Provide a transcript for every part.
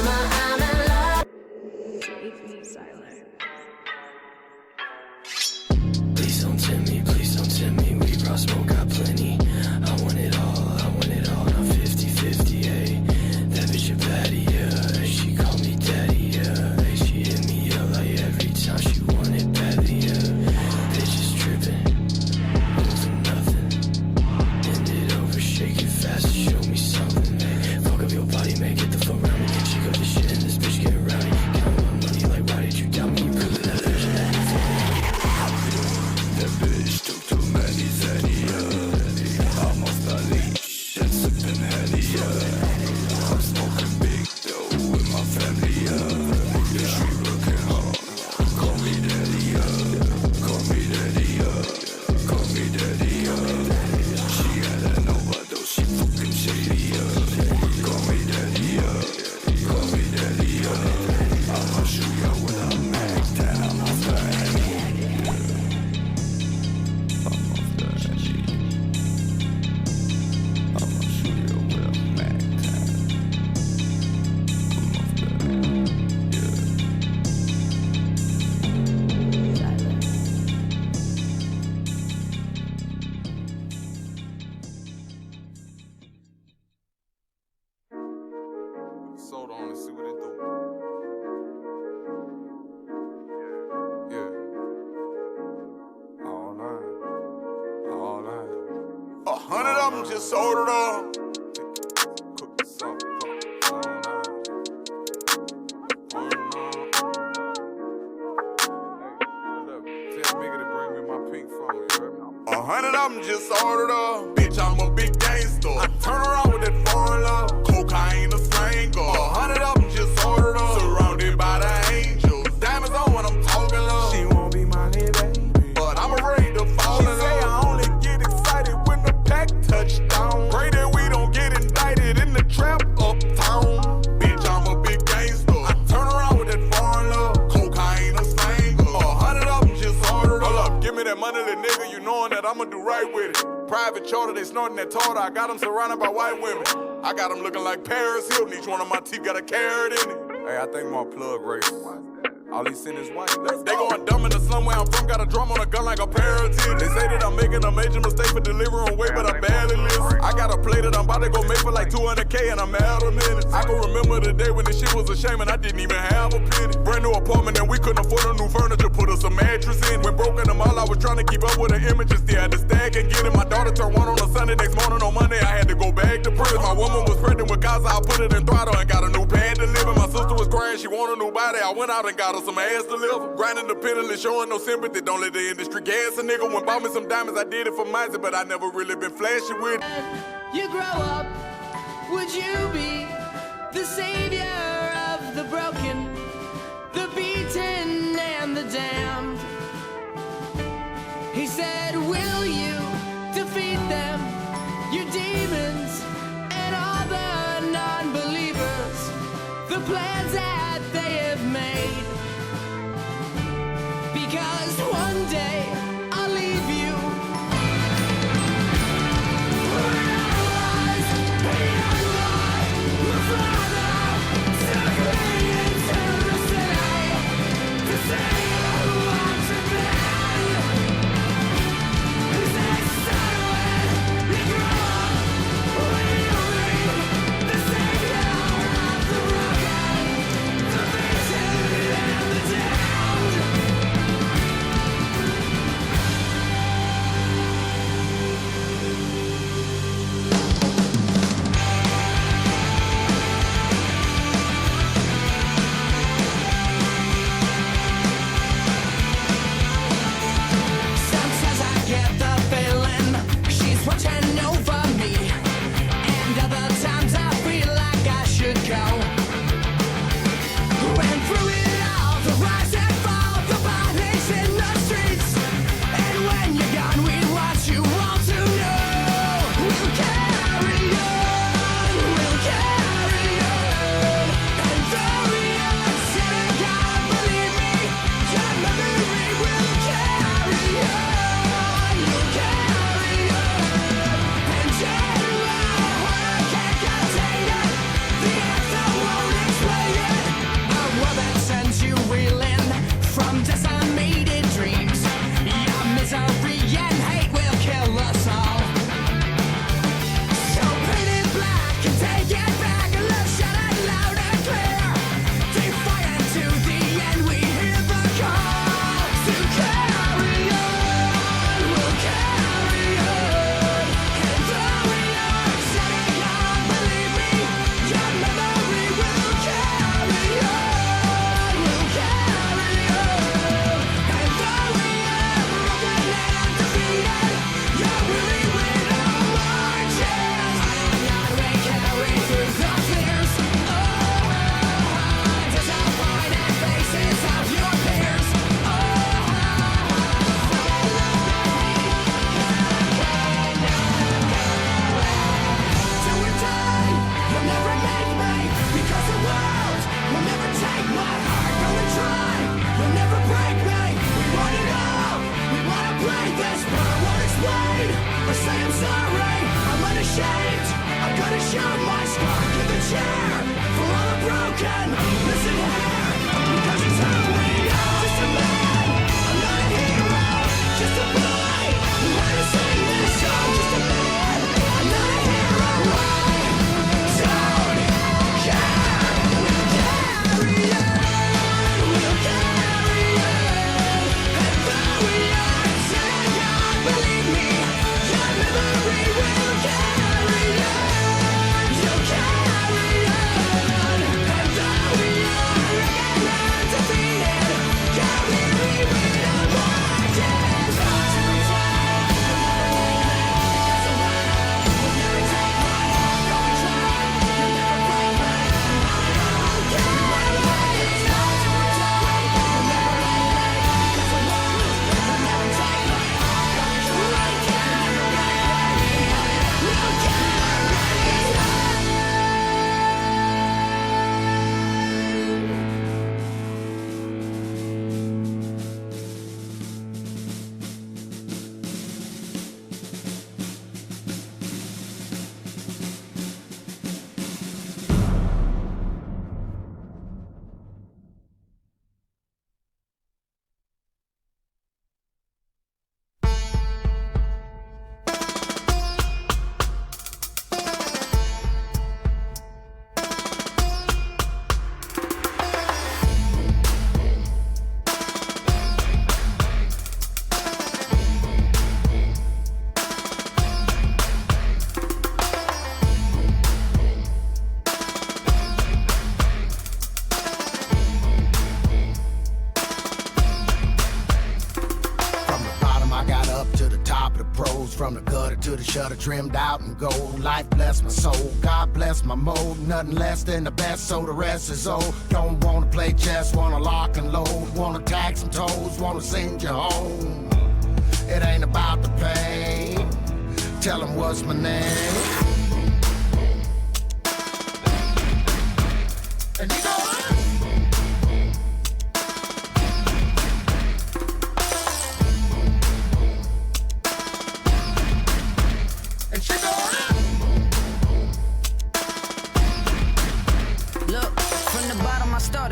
I'm in love. Please don't tempt me, we brought smoke, got plenty. I want it all, now 50-50, ayy. That bitch a baddie, yeah, she call me daddy, yeah. Ay, she hit me up like every time she want it badly, yeah. Bitch is trippin', moving nothing. Bend it over, shake it fast, show me something, ayy. Fuck up your body, man, get the fuck around me. Shake up this shit and this bitch getting rowdy. Count my money like, why did you doubt me? You proving that bitch that you for me. That bitch took too many Zanny, I'm off the leash and sipping Henny, I'm smoking big dough with my family, yeah, she working hard. Call me daddy, call me daddy, call me daddy, she had an overdose, she fucking shady, call me daddy, call me daddy, I'ma shoot ya with a Mac 10, I'm off the Henny. Soda on and see what it do. Yeah. All night. 100 of them just sold it up. Cook the salt. All night. Hey, tell Migga to bring me my pink phone, you heard me? 100 of them just sold it up. Bitch, I'm a big gangster. I turn around with that foreign love. Cocaine a slangle. 100 of them just ordered up. Surrounded by the angels. Diamonds on when I'm talking love. She won't be my little baby, but I'm afraid to fall in love. She say I only get excited when the pack touchdown. Pray that we don't get indicted in the trap uptown. Bitch, I'm a big gangster. I turn around with that foreign love. Cocaine a slangle. 100 of them just ordered up. Hold up, give me that money, little nigga. You knowing that I'ma do right with it. Private charter, they snorting that tartar. I got them surrounded by white women. I got them looking like Paris Hilton. Each one of my teeth got a carrot in it. Hey, I think my plug race. All he seen is white. They going dumb in the slum where I'm from. Got a drum on a gun like a pair of titties. They say that I'm making a major mistake for delivering weight, but I barely listen. I got a play that I'm about to go make for like 200K and I'm out of minutes. I can remember the day when this shit was a shame and I didn't even have a penny. Brand new apartment and we couldn't afford a new furniture. Put us a mattress in. When broke in the mall, I was trying to keep up with the images. Still had to stack and get it. My daughter turned one on a Sunday. Next morning on Monday, I had to go back to prison. My woman was pregnant with Gaza. I put it in throttle and got a new pad to live in. My sister was crying. She wanted a new body. I went out and got her some ass to live. Grinding independently, showing no sympathy. Don't let the industry gas a nigga. When bought me some diamonds, I did it for mindset, but I never really been flashy with it. You grow up, would you be the savior of the broken, the beaten and the damned? He said, will you defeat them, your demons and all the non-believers, the plans that they have made? Because one day I'll leave you. Started to the shutter, trimmed out and gold. Life bless my soul, God bless my mode. Nothing less than the best, so the rest is old. Don't wanna play chess, wanna lock and load. Wanna tax some toes, wanna send you home. It ain't about the pain. Tell them what's my name. And you know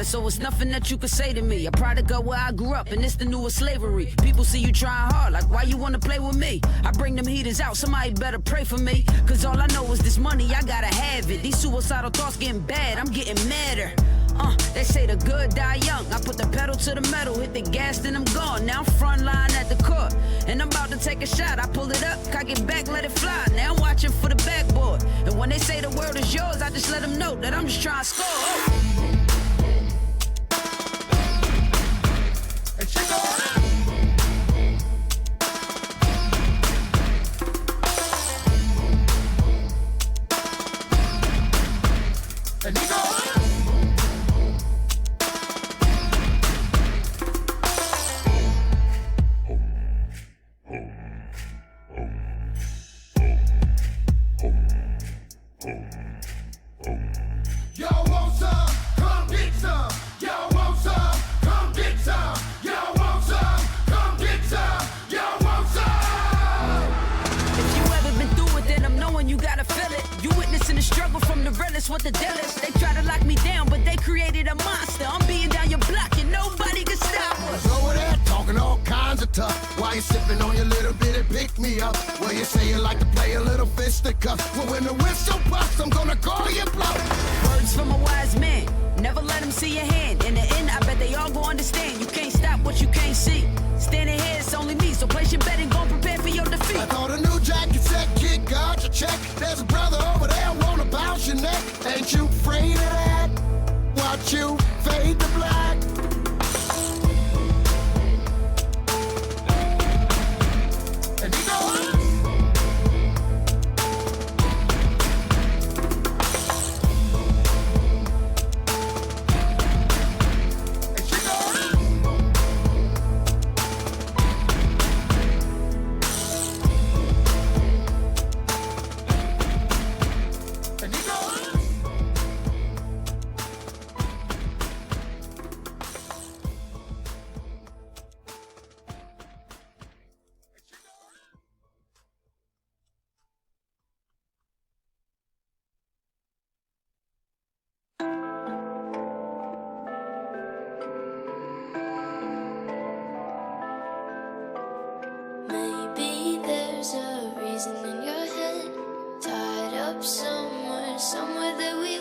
so it's nothing that you could say to me. A product of where I grew up, and it's the newest slavery. People see you trying hard, like why you wanna play with me? I bring them heaters out, somebody better pray for me. Cause all I know is this money, I gotta have it. These suicidal thoughts getting bad, I'm getting madder. They say the good die young. I put the pedal to the metal, hit the gas, then I'm gone. Now I'm front line at the court, and I'm about to take a shot. I pull it up, cock it back, let it fly. Now I'm watching for the backboard. And when they say the world is yours, I just let them know that I'm just trying to score. What the deal is, they try to lock me down, but they created a monster. I'm being down your block and nobody can stop us. Over there talking all kinds of tough. Why you sipping on your little bit and pick me up? Well, you say you like to play a little fisticuff. Well, when the whistle busts, I'm gonna call you bluff. Words from a wise man, never let them see your hand. In the end, I bet they all go understand. You can't stop what you can't see. Standing here, it's only me, so place your bet and go prepare for your defeat. I thought a new jacket said, kid, guard your check. There's a brother over there wanna bounce your neck. Ain't you afraid of that? Watch you fade to black. And you know what? Somewhere that we